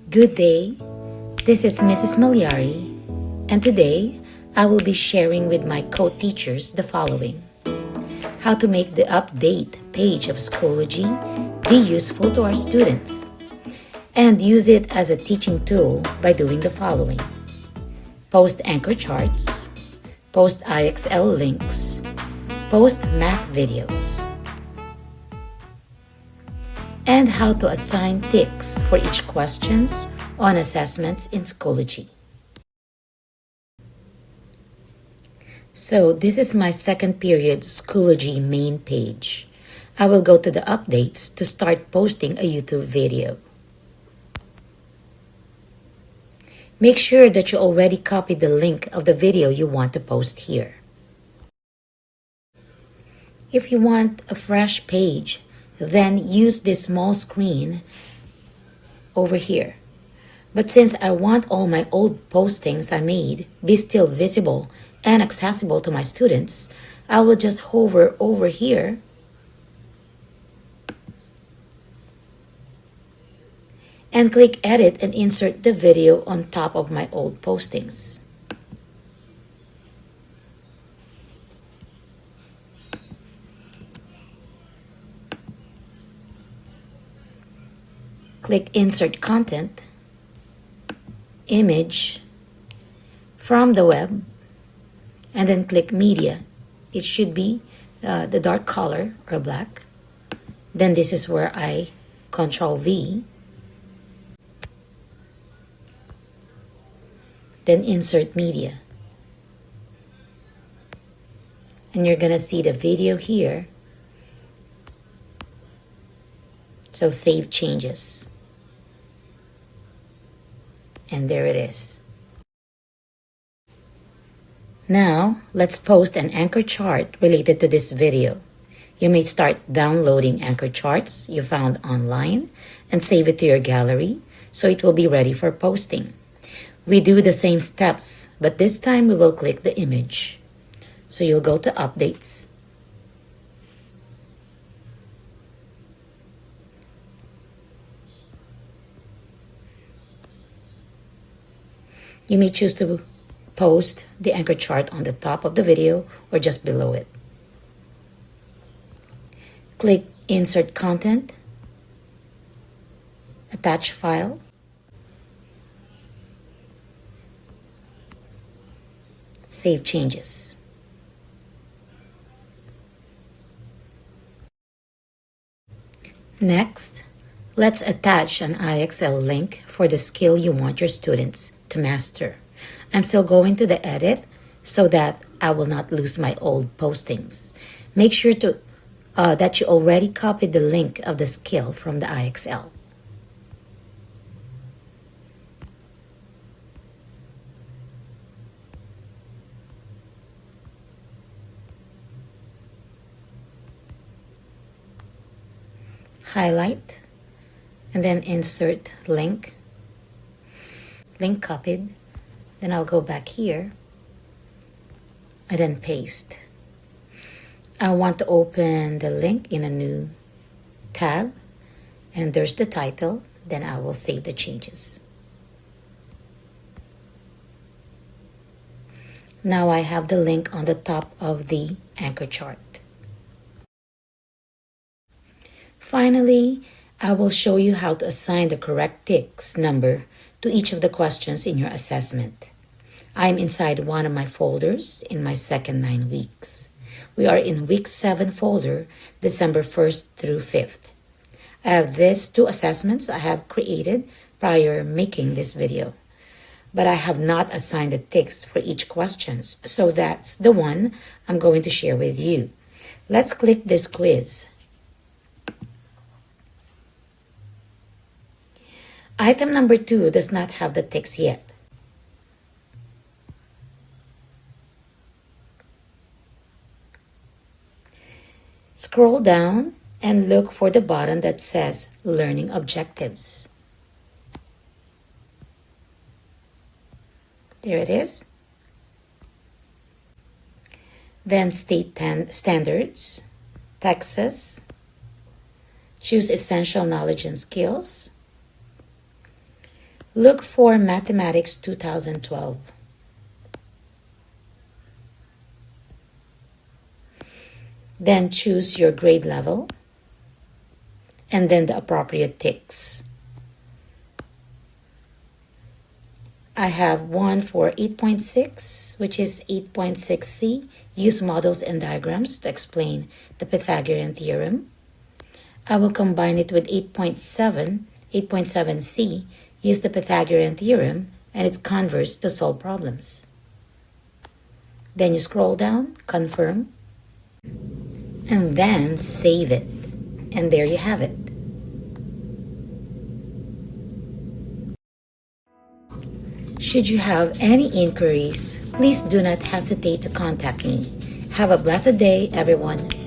Good day, this is Mrs. Malyari, and today I will be sharing with my co-teachers the following. How to make the update page of Schoology be useful to our students, and use it as a teaching tool by doing the following. Post anchor charts, post IXL links, post math videos, and how to assign ticks for each questions on assessments in Schoology. So this is my second period Schoology main page. I will go to the updates to start posting a YouTube video. Make sure that you already copied the link of the video you want to post here. If you want a fresh page, then use this small screen over here. But since I want all my old postings I made be still visible and accessible to my students, I will just hover over here and click Edit and insert the video on top of my old postings. Click Insert Content, Image, from the web, and then click Media. It should be the dark color or black. Then this is where I Control V, then Insert Media. And you're gonna see the video here. So Save Changes. And there it is. Now, let's post an anchor chart related to this video. You may start downloading anchor charts you found online and save it to your gallery so it will be ready for posting. We do the same steps, but this time we will click the image. So you'll go to Updates, you may choose to post the anchor chart on the top of the video or just below it. Click Insert Content, Attach File, Save Changes. Next, let's attach an IXL link for the skill you want your students to master. I'm still going to the edit so that I will not lose my old postings. Make sure that you already copied the link of the skill from the IXL. Highlight and then insert link copied. Then I'll go back here and then paste. I want to open the link in a new tab, and there's the title. Then I will save the changes. Now I have the link on the top of the anchor chart. Finally, I will show you how to assign the correct ticks number to each of the questions in your assessment. I'm inside one of my folders in my second 9 weeks. We are in week 7 folder, December 1st through 5th. I have these 2 assessments I have created prior making this video, but I have not assigned the ticks for each questions, so that's the one I'm going to share with you. Let's click this quiz. Item number 2 does not have the ticks yet. Scroll down and look for the button that says Learning Objectives. There it is. Then state standards, Texas, choose essential knowledge and skills, Look for Mathematics 2012. Then choose your grade level and then the appropriate ticks. I have one for 8.6, which is 8.6c. Use models and diagrams to explain the Pythagorean theorem. I will combine it with 8.7, 8.7c. Use the Pythagorean theorem and its converse to solve problems. Then you scroll down, confirm, and then save it. And there you have it. Should you have any inquiries, please do not hesitate to contact me. Have a blessed day, everyone.